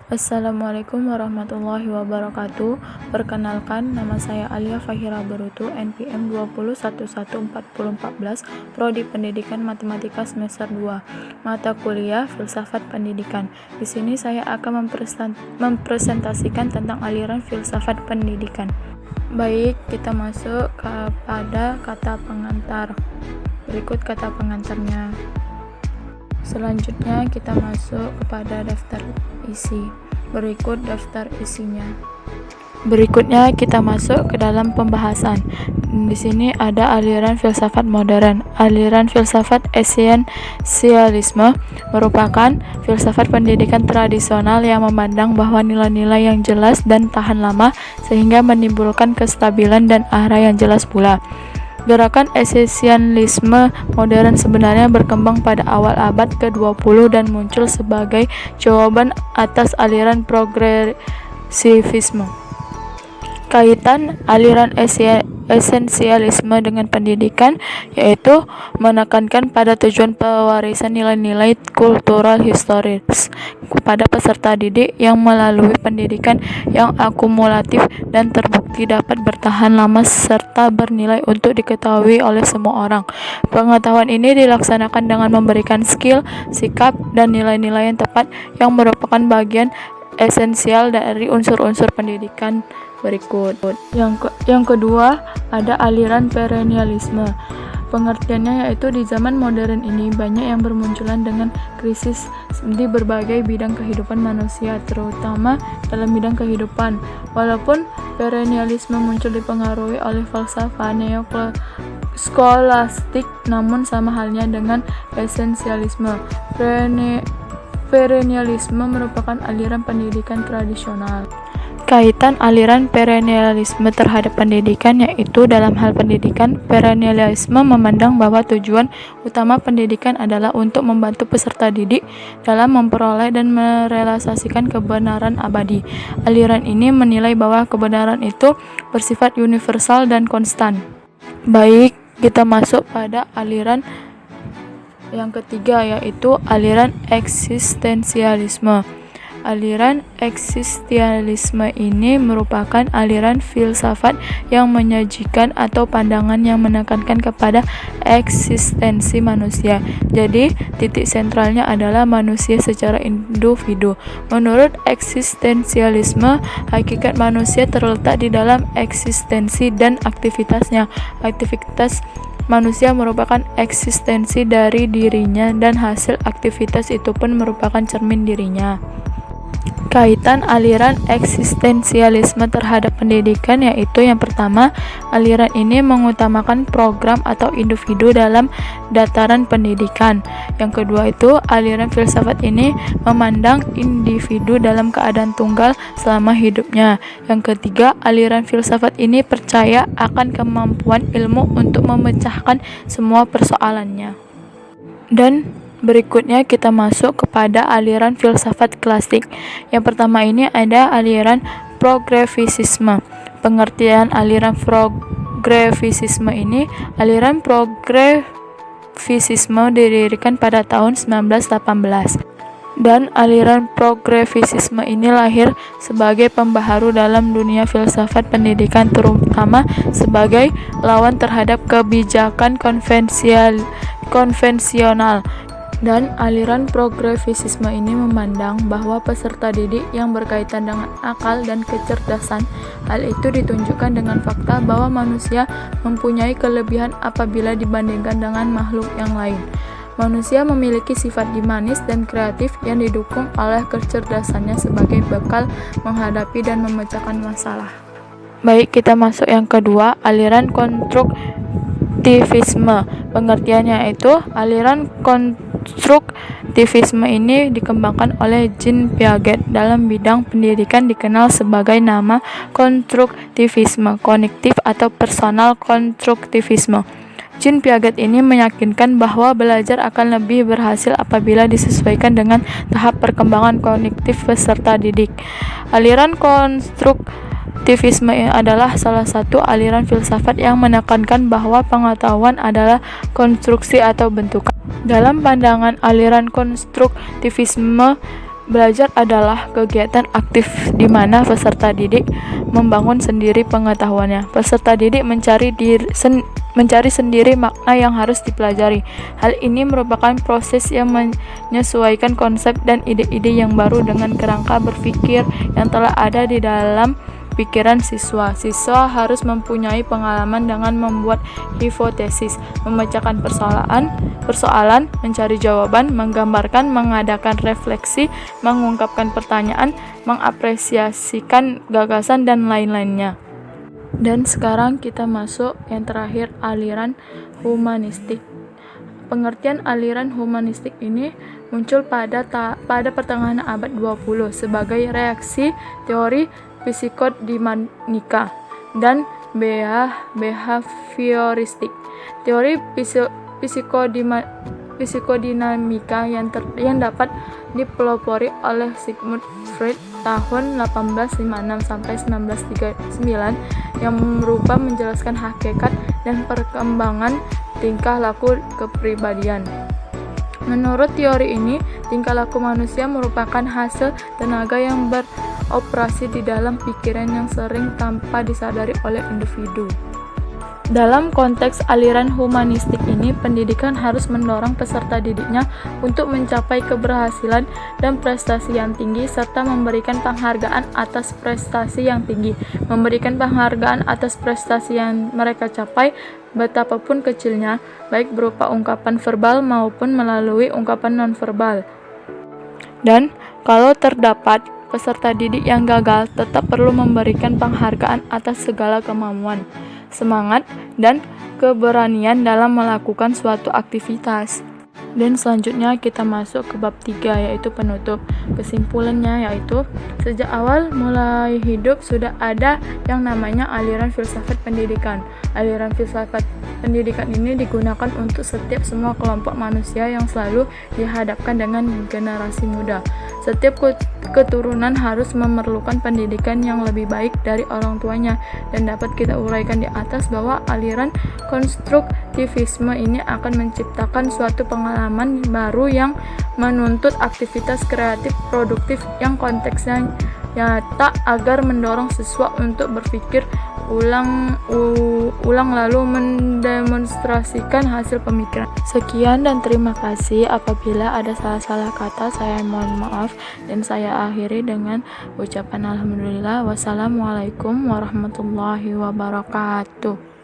Assalamualaikum warahmatullahi wabarakatuh. Perkenalkan, nama saya Alia Fahira Berutu, NPM 20114014, Prodi Pendidikan Matematika semester 2, mata kuliah Filsafat Pendidikan. Di sini saya akan mempresentasikan tentang aliran filsafat pendidikan. Baik, kita masuk kepada kata pengantar. Berikut kata pengantarnya. Selanjutnya kita masuk kepada daftar isi. Berikut daftar isinya. Berikutnya kita masuk ke dalam pembahasan. Di sini ada aliran filsafat modern. Aliran filsafat esensialisme merupakan filsafat pendidikan tradisional yang memandang bahwa nilai-nilai yang jelas dan tahan lama sehingga menimbulkan kestabilan dan arah yang jelas pula. Gerakan esensialisme modern sebenarnya berkembang pada awal abad ke-20 dan muncul sebagai jawaban atas aliran progresivisme. Kaitan aliran esensialisme dengan pendidikan yaitu menekankan pada tujuan pewarisan nilai-nilai kultural historis kepada peserta didik yang melalui pendidikan yang akumulatif dan terbukti dapat bertahan lama serta bernilai untuk diketahui oleh semua orang. Pengetahuan ini dilaksanakan dengan memberikan skill, sikap, dan nilai-nilai yang tepat yang merupakan bagian esensial dari unsur-unsur pendidikan berikut. Yang kedua, ada aliran perennialisme. Pengertiannya yaitu di zaman modern ini banyak yang bermunculan dengan krisis di berbagai bidang kehidupan manusia, terutama dalam bidang kehidupan. Walaupun perennialisme muncul dipengaruhi oleh falsafah neoskolastik, namun sama halnya dengan esensialisme. Perennialisme merupakan aliran pendidikan tradisional. Kaitan aliran perennialisme terhadap pendidikan yaitu dalam hal pendidikan, perennialisme memandang bahwa tujuan utama pendidikan adalah untuk membantu peserta didik dalam memperoleh dan merealisasikan kebenaran abadi. Aliran ini menilai bahwa kebenaran itu bersifat universal dan konstan. Baik, kita masuk pada aliran yang ketiga yaitu aliran eksistensialisme. Aliran eksistensialisme ini merupakan aliran filsafat yang menyajikan atau pandangan yang menekankan kepada eksistensi manusia. Jadi, titik sentralnya adalah manusia secara individu. Menurut eksistensialisme, hakikat manusia terletak di dalam eksistensi dan aktivitasnya. Aktivitas manusia merupakan eksistensi dari dirinya dan hasil aktivitas itu pun merupakan cermin dirinya. Kaitan aliran eksistensialisme terhadap pendidikan yaitu yang pertama, aliran ini mengutamakan program atau individu dalam dataran pendidikan. Yang kedua itu, aliran filsafat ini memandang individu dalam keadaan tunggal selama hidupnya. Yang ketiga, aliran filsafat ini percaya akan kemampuan ilmu untuk memecahkan semua persoalannya. Dan berikutnya kita masuk kepada aliran filsafat klasik. Yang pertama ini ada aliran progresisme. Pengertian aliran progresisme ini, aliran progresisme didirikan pada tahun 1918. Dan aliran progresisme ini lahir sebagai pembaharu dalam dunia filsafat pendidikan, terutama sebagai lawan terhadap kebijakan konvensional. Dan aliran progresisme ini memandang bahwa peserta didik yang berkaitan dengan akal dan kecerdasan, hal itu ditunjukkan dengan fakta bahwa manusia mempunyai kelebihan apabila dibandingkan dengan makhluk yang lain. Manusia memiliki sifat dinamis dan kreatif yang didukung oleh kecerdasannya sebagai bekal menghadapi dan memecahkan masalah. Baik, kita masuk yang kedua, aliran konstruktivisme. Pengertiannya itu, aliran konstruktivisme ini dikembangkan oleh Jean Piaget. Dalam bidang pendidikan dikenal sebagai nama konstruktivisme kognitif atau personal konstruktivisme. Jean Piaget ini meyakinkan bahwa belajar akan lebih berhasil apabila disesuaikan dengan tahap perkembangan kognitif peserta didik. Aliran konstruktivisme adalah salah satu aliran filsafat yang menekankan bahwa pengetahuan adalah konstruksi atau bentukan. Dalam pandangan aliran konstruktivisme, Belajar adalah kegiatan aktif di mana peserta didik membangun sendiri pengetahuannya. Peserta didik mencari sendiri makna yang harus dipelajari. Hal ini merupakan proses yang menyesuaikan konsep dan ide-ide yang baru dengan kerangka berpikir yang telah ada di dalam pikiran siswa. Siswa harus mempunyai pengalaman dengan membuat hipotesis, memecahkan persoalan, mencari jawaban, menggambarkan, mengadakan refleksi, mengungkapkan pertanyaan, mengapresiasikan gagasan, dan lain-lainnya. Dan sekarang kita masuk yang terakhir, aliran humanistik. Pengertian aliran humanistik ini muncul pada pertengahan abad 20 sebagai reaksi teori psikodinamika dan behavioristik. Teori psikodinamika yang dapat dipelopori oleh Sigmund Freud tahun 1856 sampai 1939 yang berupa menjelaskan hakikat dan perkembangan tingkah laku kepribadian. Menurut teori ini, tingkah laku manusia merupakan hasil tenaga yang beroperasi di dalam pikiran yang sering tanpa disadari oleh individu. Dalam konteks aliran humanistik ini, pendidikan harus mendorong peserta didiknya untuk mencapai keberhasilan dan prestasi yang tinggi, serta memberikan penghargaan atas prestasi yang tinggi. Memberikan penghargaan atas prestasi yang mereka capai, betapapun kecilnya, baik berupa ungkapan verbal maupun melalui ungkapan nonverbal. Dan kalau terdapat peserta didik yang gagal, tetap perlu memberikan penghargaan atas segala kemampuan, semangat, dan keberanian dalam melakukan suatu aktivitas. Dan selanjutnya kita masuk ke bab 3, yaitu penutup. Kesimpulannya yaitu, sejak awal mulai hidup sudah ada yang namanya aliran filsafat pendidikan. Aliran filsafat pendidikan ini digunakan untuk setiap semua kelompok manusia yang selalu dihadapkan dengan generasi muda. Setiap keturunan harus memerlukan pendidikan yang lebih baik dari orang tuanya, dan dapat kita uraikan di atas bahwa aliran konstruktivisme ini akan menciptakan suatu pengalaman baru yang menuntut aktivitas kreatif produktif yang konteksnya nyata agar mendorong siswa untuk berpikir ulang lalu mendemonstrasikan hasil pemikiran. Sekian dan terima kasih. Apabila ada salah-salah kata, saya mohon maaf, dan saya akhiri dengan ucapan alhamdulillah. Wassalamualaikum warahmatullahi wabarakatuh.